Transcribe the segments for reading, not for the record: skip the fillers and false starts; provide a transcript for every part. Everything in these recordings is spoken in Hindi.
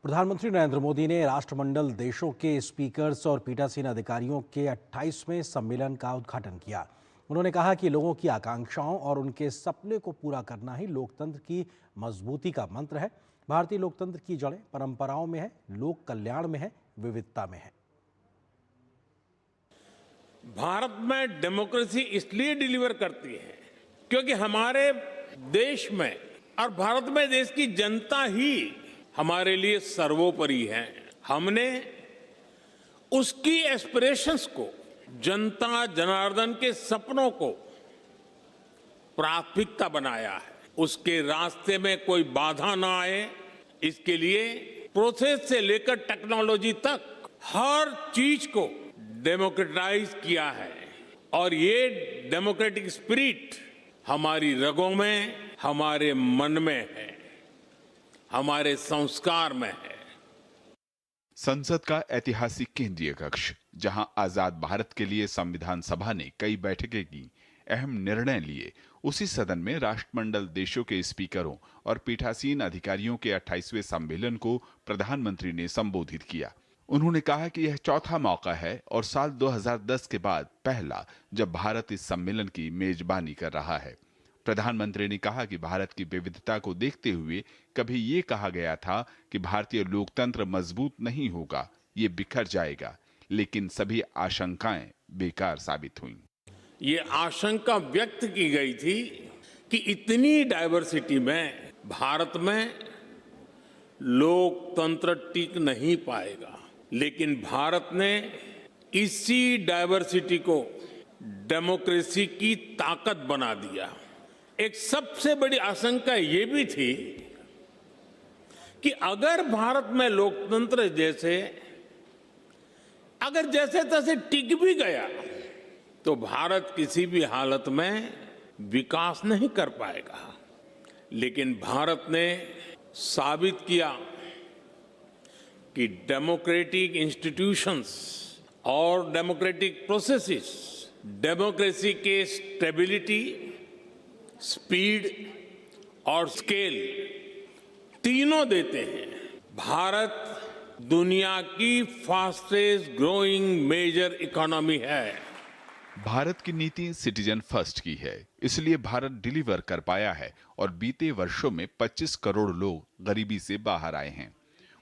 प्रधानमंत्री नरेंद्र मोदी ने राष्ट्रमंडल देशों के स्पीकर्स और पीठासीन अधिकारियों के 28वें सम्मेलन का उद्घाटन किया। उन्होंने कहा कि लोगों की आकांक्षाओं और उनके सपने को पूरा करना ही लोकतंत्र की मजबूती का मंत्र है। भारतीय लोकतंत्र की जड़ें परंपराओं में है, लोक कल्याण में है, विविधता में है। भारत में डेमोक्रेसी इसलिए डिलीवर करती है क्योंकि हमारे देश में और भारत में देश की जनता ही हमारे लिए सर्वोपरि है। हमने उसकी एस्पिरेशंस को, जनता जनार्दन के सपनों को प्राथमिकता बनाया है। उसके रास्ते में कोई बाधा ना आए, इसके लिए प्रोसेस से लेकर टेक्नोलॉजी तक हर चीज को डेमोक्रेटाइज किया है। और ये डेमोक्रेटिक स्पिरिट हमारी रगों में, हमारे मन में है, हमारे संस्कार में है। संसद का ऐतिहासिक केंद्रीय कक्ष, जहां आजाद भारत के लिए संविधान सभा ने कई बैठकें की, अहम निर्णय लिए, उसी सदन में राष्ट्रमंडल देशों के स्पीकरों और पीठासीन अधिकारियों के 28वें सम्मेलन को प्रधानमंत्री ने संबोधित किया। उन्होंने कहा कि यह चौथा मौका है और साल 2010 के बाद पहला जब भारत इस सम्मेलन की मेजबानी कर रहा है। प्रधानमंत्री ने कहा कि भारत की विविधता को देखते हुए कभी ये कहा गया था कि भारतीय लोकतंत्र मजबूत नहीं होगा, ये बिखर जाएगा, लेकिन सभी आशंकाएं बेकार साबित हुईं। ये आशंका व्यक्त की गई थी कि इतनी डाइवर्सिटी में भारत में लोकतंत्र टिक नहीं पाएगा, लेकिन भारत ने इसी डाइवर्सिटी को डेमोक्रेसी की ताकत बना दिया। एक सबसे बड़ी आशंका ये भी थी कि अगर भारत में लोकतंत्र अगर जैसे तैसे टिक भी गया तो भारत किसी भी हालत में विकास नहीं कर पाएगा। लेकिन भारत ने साबित किया कि डेमोक्रेटिक इंस्टीट्यूशंस और डेमोक्रेटिक प्रोसेसेस डेमोक्रेसी के स्टेबिलिटी, स्पीड और स्केल तीनों देते हैं। भारत दुनिया की फास्टेस्ट ग्रोइंग मेजर इकोनॉमी है। भारत की नीति सिटीजन फर्स्ट की है, इसलिए भारत डिलीवर कर पाया है और बीते वर्षों में 25 करोड़ लोग गरीबी से बाहर आए हैं।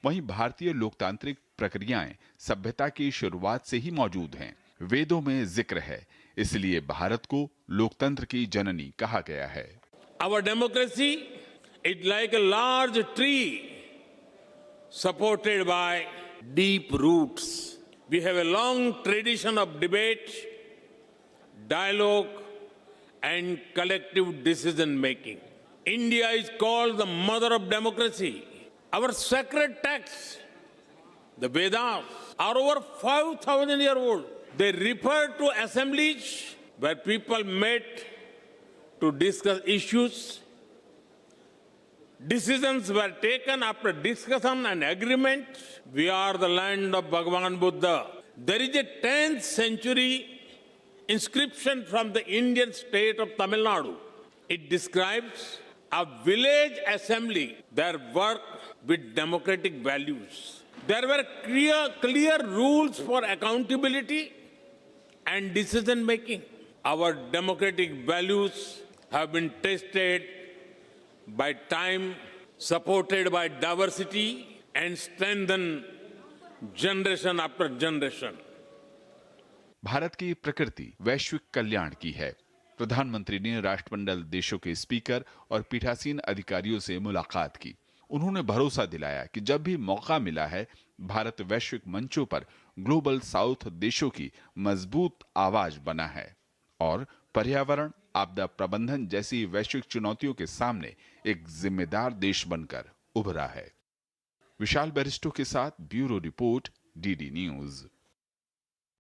वहीं भारतीय लोकतांत्रिक प्रक्रियाएं सभ्यता की शुरुआत से ही मौजूद हैं। वेदों में जिक्र है, इसलिए भारत को लोकतंत्र की जननी कहा गया है। Our democracy is like a large tree supported by deep roots. We have a long tradition of debate, dialogue, and collective decision making. India is called the mother of democracy. Our sacred texts, the Vedas, are over 5,000 years old. They refer to assemblies where people met to discuss issues. Decisions were taken after discussion and agreement. We are the land of Bhagavan Buddha. There is a 10th century inscription from the Indian state of Tamil Nadu. It describes a village assembly that worked with democratic values. There were clear rules for accountability and decision making. Our democratic values have been tested by time, supported by diversity, and strengthened generation after generation. Bharat की प्रकृति वैश्विक कल्याण की है। प्रधानमंत्री ने राष्ट्रमंडल देशों के स्पीकर और पीठासीन अधिकारियों से मुलाकात की। उन्होंने भरोसा दिलाया कि जब भी मौका मिला है, भारत वैश्विक मंचों पर ग्लोबल साउथ देशों की मजबूत आवाज बना है और पर्यावरण, आपदा प्रबंधन जैसी वैश्विक चुनौतियों के सामने एक जिम्मेदार देश बनकर उभरा है। विशाल बैरिस्टो के साथ ब्यूरो रिपोर्ट, डीडी न्यूज।